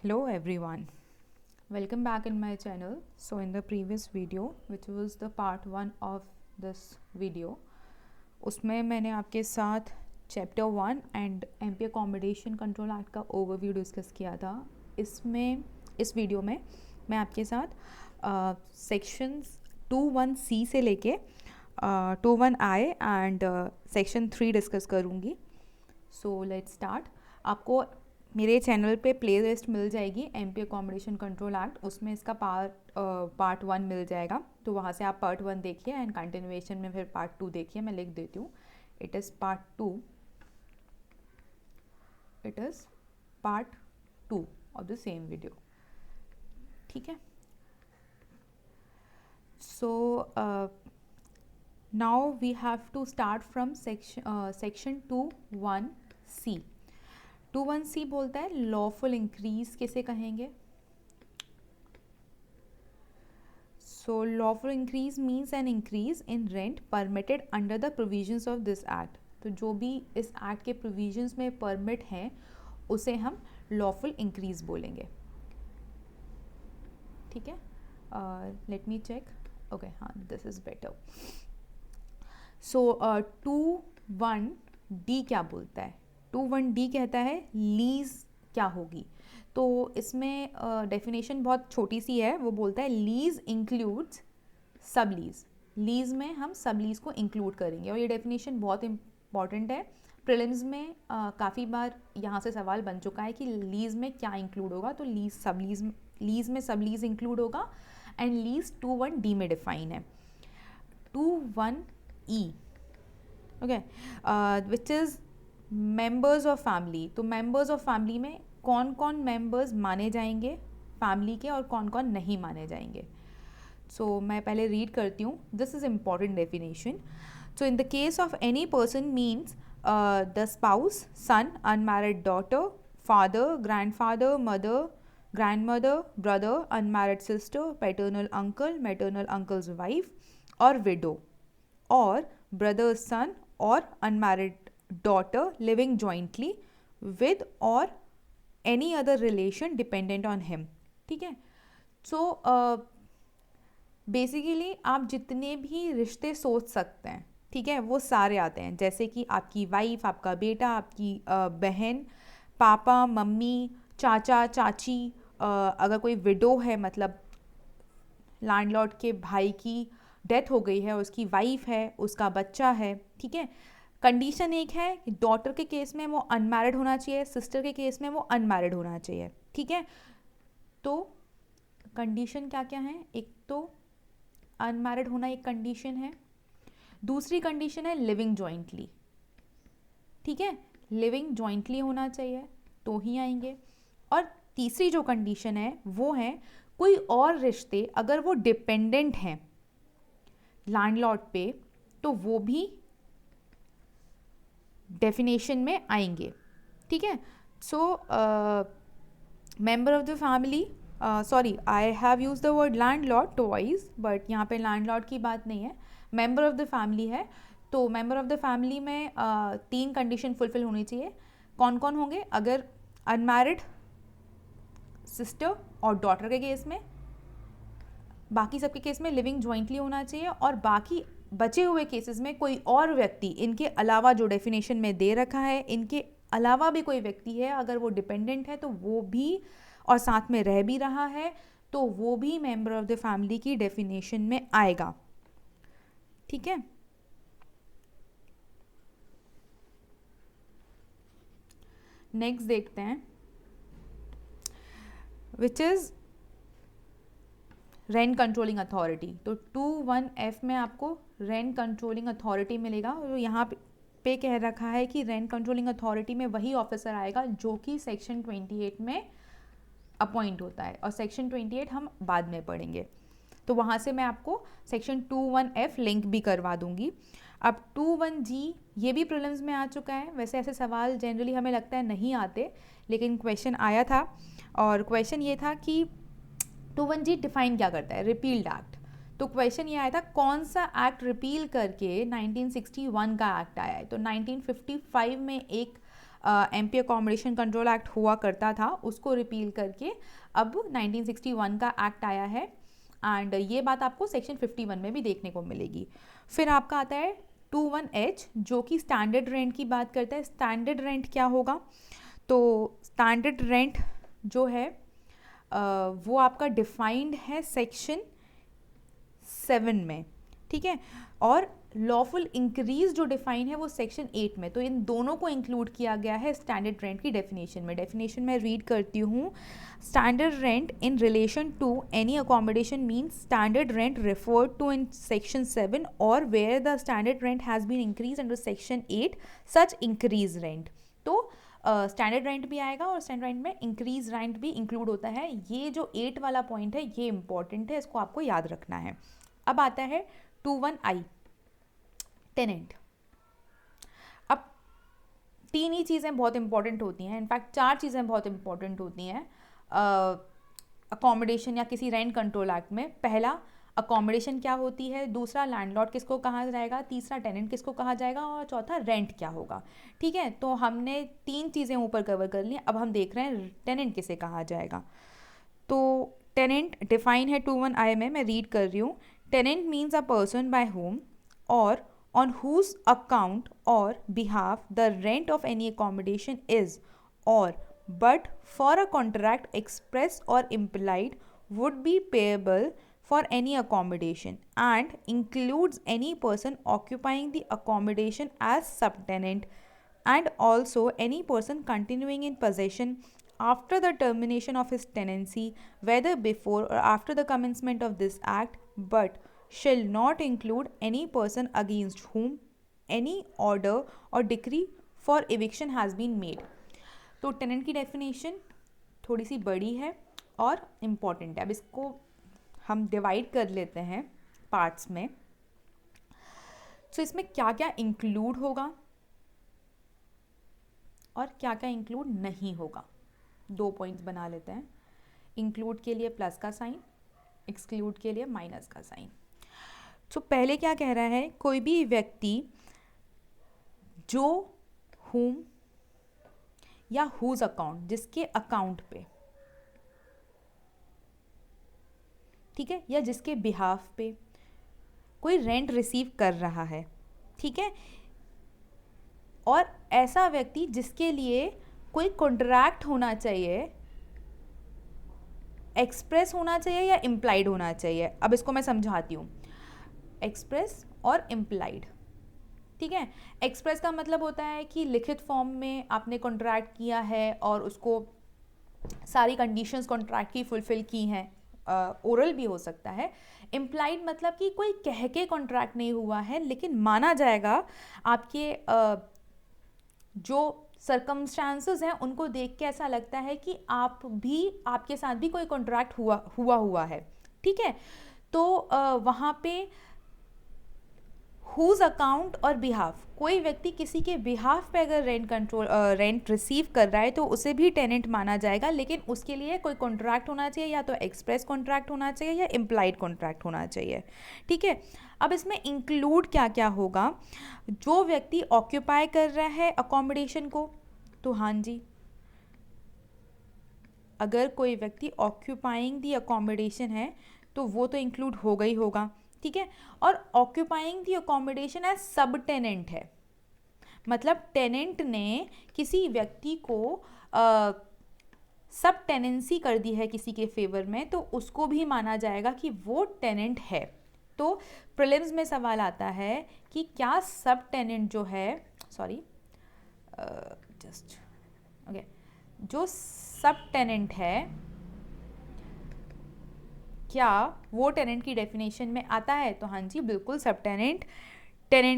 Hello everyone, welcome back in my channel. So in the previous video, which was the part 1 of this video, उसमें मैंने आपके साथ chapter 1 and MP accommodation control act का overview discuss किया था. इस video में मैं आपके साथ सेक्शंस 21C से लेके 21I एंड सेक्शन 3 डिस्कस करूँगी. So let's start. आपको मेरे चैनल पे प्लेलिस्ट मिल जाएगी एमपी अकोमोडेशन कंट्रोल एक्ट, उसमें इसका पार्ट 1 मिल जाएगा. तो वहाँ से आप पार्ट 1 देखिए एंड कंटिन्यूएशन में फिर पार्ट 2 देखिए. मैं लिख देती हूँ, it is part 2 of the same video. ठीक है. So now we have to start from section 21C. 21C बोलता है लॉफुल इंक्रीज किसे कहेंगे. So lawful increase means an increase in rent permitted under the provisions of this act. तो जो भी इस एक्ट के प्रोविजंस में परमिट हैं उसे हम लॉफुल इंक्रीज बोलेंगे. ठीक है. Let me check. ओके, हाँ, this is better. So 21D क्या बोलता है. 21D कहता है लीज़ क्या होगी. तो इसमें डेफिनेशन बहुत छोटी सी है. वो बोलता है लीज़ इंक्लूड्स सब लीज़. लीज़ में हम सब लीज़ को इंक्लूड करेंगे. और ये डेफिनेशन बहुत इम्पॉर्टेंट है. प्रीलिम्स में काफ़ी बार यहाँ से सवाल बन चुका है कि लीज़ में क्या इंक्लूड होगा. तो लीज़ में सब लीज़ इंक्लूड होगा एंड लीज़ 21D में डिफाइन है. 21E okay, which is members of family. तो मेंबर्स ऑफ फैमिली में कौन कौन मेंबर्स माने जाएंगे फैमिली के और कौन कौन नहीं माने जाएंगे. सो मैं पहले रीड करती हूँ. This is important definition. So in the case of any person means the spouse, son, unmarried daughter, father, grandfather, mother, grandmother, brother, unmarried sister, paternal uncle, maternal uncle's wife, or widow, or brother's son or unmarried daughter living jointly with or any other relation dependent on him. ठीक है. So basically आप जितने भी रिश्ते सोच सकते हैं, ठीक है, वो सारे आते हैं. जैसे कि आपकी वाइफ, आपका बेटा, आपकी बहन, पापा, मम्मी, चाचा, चाची, अगर कोई विडो है मतलब लैंडलॉर्ड के भाई की डेथ हो गई है, उसकी वाइफ है, उसका बच्चा है. ठीक है. कंडीशन एक है कि डॉटर के केस में वो अनमैरिड होना चाहिए, सिस्टर के केस में वो अनमैरिड होना चाहिए. ठीक है. तो कंडीशन क्या क्या है. एक तो अनमैरिड होना एक कंडीशन है. दूसरी कंडीशन है लिविंग जॉइंटली. ठीक है, लिविंग जॉइंटली होना चाहिए तो ही आएंगे. और तीसरी जो कंडीशन है वो है कोई और रिश्ते अगर वो डिपेंडेंट हैं लैंडलॉर्ड पे तो वो भी डेफिनेशन में आएंगे. ठीक है. So member of the family, sorry, I have use the word landlord twice, but यहाँ पे लैंडलॉर्ड की बात नहीं है, मेंबर ऑफ द फैमिली है. तो मेंबर ऑफ द फैमिली में 3 कंडीशन फुलफिल होनी चाहिए. कौन कौन होंगे. अगर अनमैरिड सिस्टर और डॉटर के केस में, बाकी सबके केस में लिविंग जॉइंटली होना चाहिए. और बाकी बचे हुए केसेस में कोई और व्यक्ति इनके अलावा जो डेफिनेशन में दे रखा है, इनके अलावा भी कोई व्यक्ति है, अगर वो डिपेंडेंट है तो वो भी, और साथ में रह भी रहा है तो वो भी मेंबर ऑफ द फैमिली की डेफिनेशन में आएगा. ठीक है. नेक्स्ट देखते हैं, which is rent controlling authority. तो 21F में आपको रेंट कंट्रोलिंग अथॉरिटी मिलेगा. और यहाँ पे कह रखा है कि रेंट कंट्रोलिंग अथॉरिटी में वही ऑफिसर आएगा जो कि सेक्शन 28 में अपॉइंट होता है. और सेक्शन 28 हम बाद में पढ़ेंगे. तो वहाँ से मैं आपको सेक्शन 21F लिंक भी करवा दूंगी. अब 21G ये भी प्रीलिम्स में आ चुका है. वैसे ऐसे सवाल जनरली हमें लगता है नहीं आते, लेकिन क्वेश्चन आया था. और क्वेश्चन ये था कि 21G डिफाइन क्या करता है. Repealed act. तो क्वेश्चन ये आया था कौन सा एक्ट रिपील करके 1961 का एक्ट आया है. तो 1955 में एक एमपी अकोमोडेशन कंट्रोल एक्ट हुआ करता था उसको रिपील करके अब 1961 का एक्ट आया है, एंड ये बात आपको सेक्शन 51 में भी देखने को मिलेगी। फिर आपका आता है 21H जो कि स्टैंडर्ड रेंट की बात करता है। स्टैंडर्ड रेंट क्या होगा? तो स्टैंडर्ड रेंट जो है वो आपका डिफाइंड है सेक्शन 7 में, ठीक है, और लॉफुल इंक्रीज जो डिफाइन है वो सेक्शन 8 में। तो इन दोनों को इंक्लूड किया गया है स्टैंडर्ड रेंट की डेफिनेशन में। डेफिनेशन में रीड करती हूँ, standard rent in relation to any accommodation means standard rent referred to in section 7 और where the standard rent has been increase under section 8 such increase rent. तो standard rent भी आएगा और standard rent में increase rent भी include होता है। ये जो 8 वाला पॉइंट है ये इंपॉर्टेंट है, इसको आपको याद रखना है। अब आता है 21I टेनेंट। अब 3 ही चीज़ें बहुत इंपॉर्टेंट होती हैं, इनफैक्ट 4 चीज़ें बहुत इंपॉर्टेंट होती हैं अकोमोडेशन या किसी रेंट कंट्रोल एक्ट में। पहला, अकोमोडेशन क्या होती है, दूसरा लैंडलॉर्ड किसको कहा जाएगा, तीसरा टेनेंट किसको कहा जाएगा, और चौथा रेंट क्या होगा। ठीक है, तो हमने 3 चीज़ें ऊपर कवर कर ली। अब हम देख रहे हैं टेनेंट किसे कहा जाएगा। तो टेनेंट डिफाइन है 21I में, मैं रीड कर रही हूँ। Tenant means a person by home और on whose account or behalf the rent of any accommodation is or but for a contract express or implied would be payable for any accommodation and includes any person occupying the accommodation as subtenant and also any person continuing in possession after the termination of his tenancy whether before or after the commencement of this act but shall not include any person against whom any order or decree for eviction has been made। तो tenant की definition थोड़ी सी बड़ी है और important है। अब इसको हम डिवाइड कर लेते हैं पार्ट्स में। तो इसमें क्या क्या इंक्लूड होगा और क्या क्या इंक्लूड नहीं होगा, 2 पॉइंट्स बना लेते हैं। इंक्लूड के लिए प्लस का साइन, एक्सक्लूड के लिए माइनस का साइन। तो पहले क्या कह रहा है, कोई भी व्यक्ति जो whom या whose अकाउंट, जिसके अकाउंट पे, ठीक है, या जिसके बिहाफ पे कोई रेंट रिसीव कर रहा है, ठीक है, और ऐसा व्यक्ति जिसके लिए कोई कॉन्ट्रैक्ट होना चाहिए, एक्सप्रेस होना चाहिए या इम्प्लाइड होना चाहिए। अब इसको मैं समझाती हूँ, एक्सप्रेस और इम्प्लाइड, ठीक है। एक्सप्रेस का मतलब होता है कि लिखित फॉर्म में आपने कॉन्ट्रैक्ट किया है और उसको सारी कंडीशंस कॉन्ट्रैक्ट की फुलफिल की हैं, ओरल भी हो सकता है। इम्प्लाइड मतलब कि कोई कह के कॉन्ट्रैक्ट नहीं हुआ है लेकिन माना जाएगा आपके जो सर्कमस्टांसेस हैं उनको देख के ऐसा लगता है कि आपके साथ भी कोई कॉन्ट्रैक्ट हुआ है, ठीक है। तो वहाँ पे हुज अकाउंट और बिहाफ, कोई व्यक्ति किसी के बिहाफ पे अगर रेंट रिसीव कर रहा है तो उसे भी टेनेंट माना जाएगा, लेकिन उसके लिए कोई कॉन्ट्रैक्ट होना चाहिए, या तो एक्सप्रेस कॉन्ट्रैक्ट होना चाहिए या इम्प्लाइड कॉन्ट्रैक्ट होना चाहिए, ठीक है। अब इसमें इंक्लूड क्या क्या होगा, जो व्यक्ति ऑक्यूपाई कर रहा है अकोमोडेशन को, तो हाँ जी, अगर कोई व्यक्ति ऑक्यूपाइंग दी अकोमोडेशन है तो वो तो इंक्लूड होगा ही होगा, ठीक है। और ऑक्यूपाइंग दी अकोमोडेशन एज सब टेनेंट है, मतलब टेनेंट ने किसी व्यक्ति को सब टेनेंसी कर दी है किसी के फेवर में, तो उसको भी माना जाएगा कि वो टेनेंट है। तो प्रीलिम्स में सवाल आता है कि क्या सब टेनेंट जो है, जो सब टेनेंट है क्या वो टेनेंट की डेफिनेशन में आता है, तो हाँ जी बिल्कुल, सब टेनेंट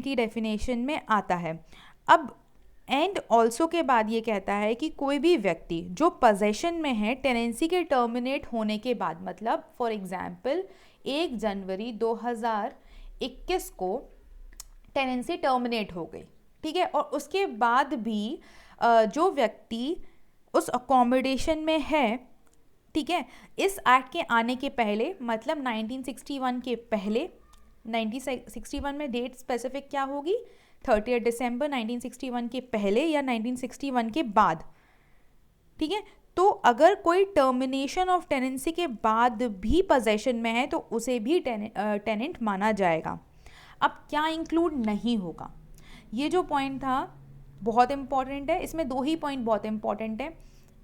की डेफिनेशन में आता है। अब एंड ऑल्सो के बाद ये कहता है कि कोई भी व्यक्ति जो पोजेशन में है टेनेंसी के टर्मिनेट होने के बाद, मतलब फॉर एग्जांपल 1 जनवरी 2021 को टेनेंसी टर्मिनेट हो गई, ठीक है, और उसके बाद भी जो व्यक्ति उस अकोमोडेशन में है, ठीक है, इस एक्ट के आने के पहले, मतलब 1961 के पहले, 1961 में डेट स्पेसिफिक क्या होगी, 30 दिसंबर 1961 के पहले या 1961 के बाद, ठीक है। तो अगर कोई टर्मिनेशन ऑफ टेनेंसी के बाद भी पोजेशन में है तो उसे भी टेनेंट माना जाएगा। अब क्या इंक्लूड नहीं होगा, ये जो पॉइंट था बहुत इंपॉर्टेंट है। इसमें दो ही पॉइंट बहुत इंपॉर्टेंट है।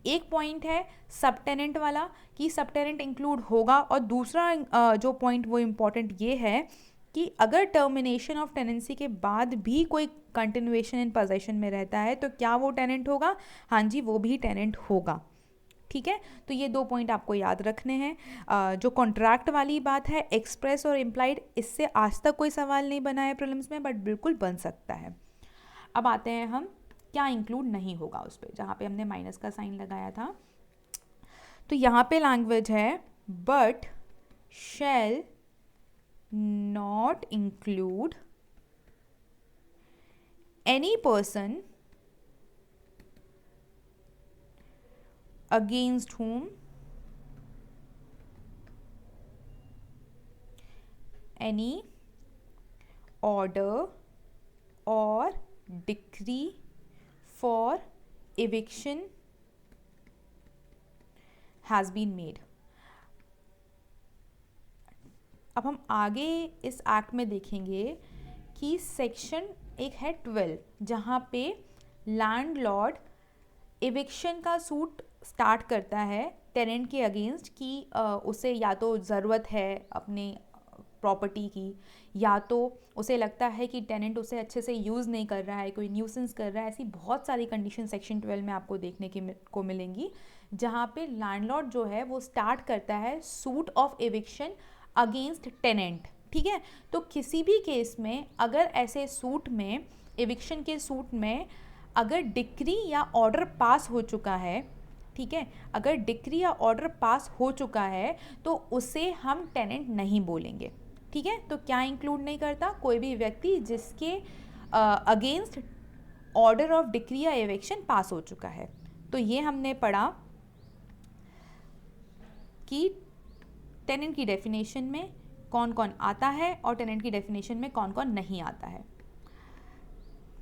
एक पॉइंट है सब टेनेंट वाला कि सब टेनेंट इंक्लूड होगा, और दूसरा जो पॉइंट वो इम्पॉर्टेंट ये है कि अगर टर्मिनेशन ऑफ टेनेंसी के बाद भी कोई कंटिन्यूएशन इन पोजेशन में रहता है तो क्या वो टेनेंट होगा? हाँ जी, वो भी टेनेंट होगा, ठीक है। तो ये दो पॉइंट आपको याद रखने हैं। जो कॉन्ट्रैक्ट वाली बात है, एक्सप्रेस और इम्प्लाइड, इससे आज तक कोई सवाल नहीं बना है प्रीलिम्स में, बट बिल्कुल बन सकता है। अब आते हैं हम क्या इंक्लूड नहीं होगा उस पर, जहाँ पे हमने माइनस का साइन लगाया था। तो यहाँ पे लैंग्वेज है but shall not include any person against whom any order or decree for eviction has been made। अब हम आगे इस एक्ट में देखेंगे कि सेक्शन एक है 12, जहाँ पे लैंडलॉर्ड इविक्शन का सूट स्टार्ट करता है टेनेंट के अगेंस्ट कि उसे या तो ज़रूरत है अपने प्रॉपर्टी की, या तो उसे लगता है कि टेनेंट उसे अच्छे से यूज़ नहीं कर रहा है, कोई न्यूसेंस कर रहा है। ऐसी बहुत सारी कंडीशन सेक्शन 12 में आपको देखने को मिलेंगी, जहाँ पे लैंडलॉर्ड जो है वो स्टार्ट करता है suit of eviction against tenant, ठीक है। तो किसी भी केस में अगर ऐसे सूट में, एविक्शन के सूट में अगर डिक्री या ऑर्डर पास हो चुका है, ठीक है, अगर डिक्री या ऑर्डर पास हो चुका है तो उसे हम टेनेंट नहीं बोलेंगे, ठीक है। तो क्या इंक्लूड नहीं करता? कोई भी व्यक्ति जिसके अगेंस्ट ऑर्डर ऑफ डिक्री या एविक्शन पास हो चुका है। तो ये हमने पढ़ा कि टेनेंट की डेफिनेशन में कौन कौन आता है और टेनेंट की डेफिनेशन में कौन कौन नहीं आता है।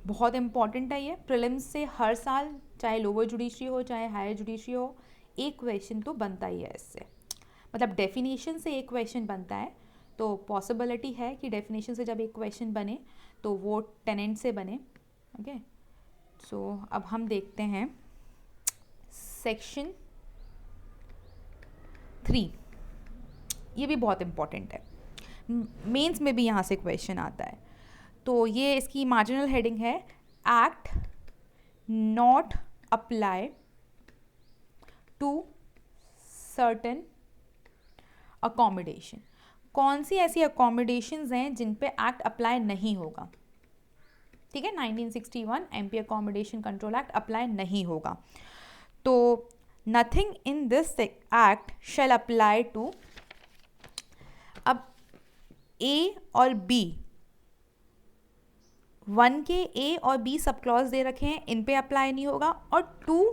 बहुत इंपॉर्टेंट है ये, प्रीलिम्स से हर साल, चाहे लोअर जुडिशरी हो चाहे हायर जुडिशरी हो, एक क्वेश्चन तो बनता ही है इससे। मतलब डेफिनेशन से एक क्वेश्चन बनता है, तो पॉसिबिलिटी है कि डेफिनेशन से जब एक क्वेश्चन बने तो वो टेनेंट से बने, ओके। सो अब हम देखते हैं सेक्शन 3, ये भी बहुत इंपॉर्टेंट है, मेंस में भी यहाँ से क्वेश्चन आता है। तो ये इसकी मार्जिनल हेडिंग है, act not apply to certain accommodation. कौन सी ऐसी अकोमोडेशंस हैं जिन पे एक्ट अप्लाई नहीं होगा, ठीक है। 1961 MP accommodation control act apply नहीं होगा। तो nothing in this act shall apply to, अब ए और बी, 1 के ए और बी सब क्लॉज दे रखे हैं, इन पे अप्लाई नहीं होगा। और 2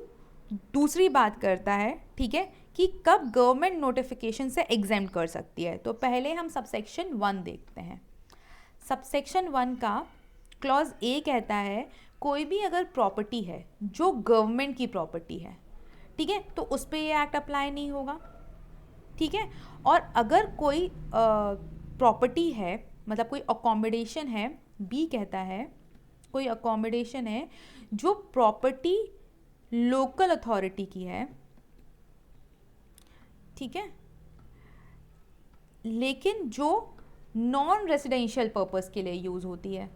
दूसरी बात करता है, ठीक है, कि कब गवर्नमेंट नोटिफिकेशन से एग्जेम्प्ट कर सकती है। तो पहले हम सबसेक्शन 1 देखते हैं। सबसेक्शन 1 का क्लॉज ए कहता है कोई भी अगर प्रॉपर्टी है जो गवर्नमेंट की प्रॉपर्टी है, ठीक है, तो उस पर ये एक्ट अप्लाई नहीं होगा, ठीक है। और अगर कोई प्रॉपर्टी है, मतलब कोई अकोमोडेशन है, बी कहता है कोई अकोमोडेशन है जो प्रॉपर्टी लोकल अथॉरिटी की है, ठीक है, लेकिन जो नॉन रेसिडेंशियल पर्पस के लिए यूज होती है,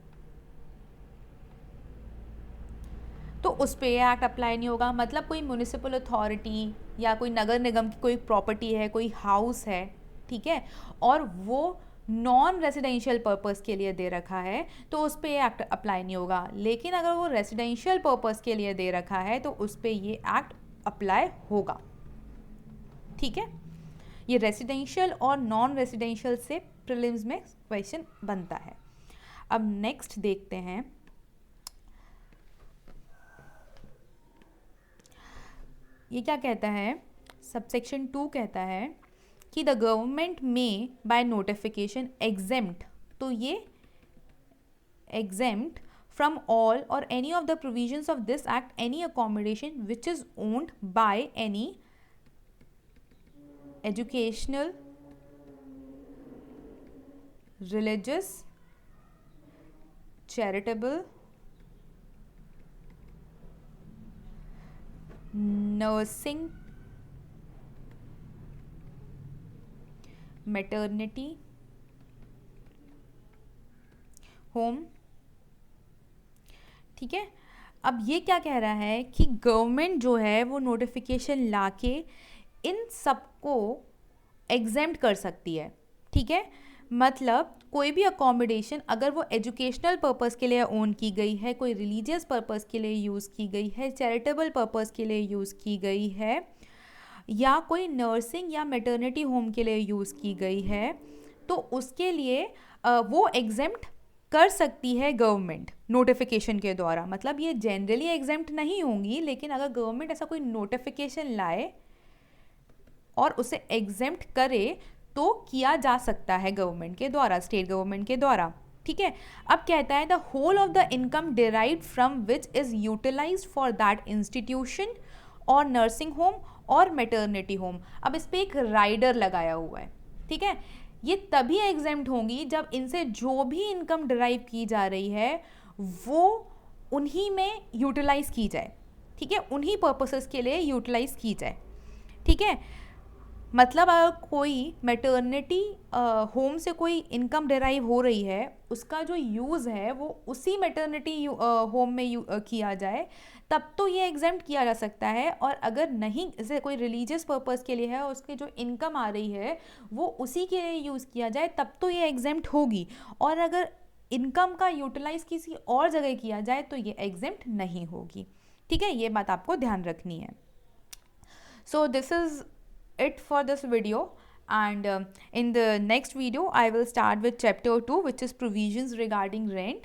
तो उस पर यह एक्ट अप्लाई नहीं होगा। मतलब कोई म्यूनिसिपल अथॉरिटी या कोई नगर निगम की कोई प्रॉपर्टी है, कोई हाउस है, ठीक है, और वो नॉन रेसिडेंशियल पर्पस के लिए दे रखा है तो उस पर ये एक्ट अप्लाई नहीं होगा। लेकिन अगर वो रेसिडेंशियल पर्पस के लिए दे रखा है तो उस पर ये एक्ट अप्लाई होगा, ठीक है। ये रेसिडेंशियल और नॉन रेसिडेंशियल से प्रीलिम्स में क्वेश्चन बनता है। अब नेक्स्ट देखते हैं, ये क्या कहता है, सबसेक्शन 2 कहता है कि द गवर्नमेंट में बाय नोटिफिकेशन एग्जेम्प्ट, तो ये exempt from all or any of the provisions of this act any accommodation which is owned by any educational, religious, charitable, nursing, maternity home. ठीक है, अब ये क्या कह रहा है कि गवर्नमेंट जो है वो नोटिफिकेशन लाके इन सबको एग्जेम्प्ट कर सकती है। ठीक है, मतलब कोई भी अकोमोडेशन अगर वो एजुकेशनल पर्पस के लिए ओन की गई है, कोई रिलीजियस पर्पस के लिए यूज़ की गई है, चैरिटेबल पर्पस के लिए यूज़ की गई है, या कोई नर्सिंग या मैटरनिटी होम के लिए यूज़ की गई है, तो उसके लिए वो एग्जेम्प्ट कर सकती है गवर्नमेंट नोटिफिकेशन के द्वारा। मतलब ये जनरली एग्जेम्प्ट नहीं होंगी, लेकिन अगर गवर्नमेंट ऐसा कोई नोटिफिकेशन लाए और उसे एग्जेम्प्ट करे तो किया जा सकता है गवर्नमेंट के द्वारा, स्टेट गवर्नमेंट के द्वारा। ठीक है, अब कहता है the whole of the income derived from which is utilised for that institution और नर्सिंग होम और मैटरनिटी होम। अब इस पर एक राइडर लगाया हुआ है। ठीक है, ये तभी एग्जेम्प्ट होंगी जब इनसे जो भी इनकम डिराइव की जा रही है वो उन्हीं में यूटिलाइज की जाए। ठीक है, उन्हीं पर्पसेस के लिए यूटिलाइज की जाए। ठीक है, मतलब अगर कोई मैटरनिटी होम से कोई इनकम डिराइव हो रही है, उसका जो यूज़ है वो उसी मैटरनिटी होम में किया जाए, तब तो ये एग्जेम्प्ट किया जा सकता है। और अगर नहीं, जैसे कोई रिलीजियस पर्पस के लिए है और उसकी जो इनकम आ रही है वो उसी के लिए यूज़ किया जाए, तब तो ये एग्जेम्प्ट होगी। और अगर इनकम का यूटिलाइज किसी और जगह किया जाए तो ये एग्जेम्प्ट नहीं होगी। ठीक है, ये बात आपको ध्यान रखनी है। So this is it for this video, and in the next video I will start with chapter 2, which is provisions regarding rent.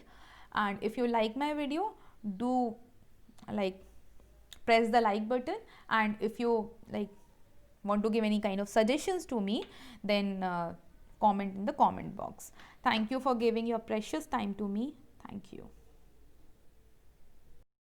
And if you like my video, do like press the like button, and if you like want to give any kind of suggestions to me, then comment in the comment box. Thank you for giving your precious time to me. Thank you.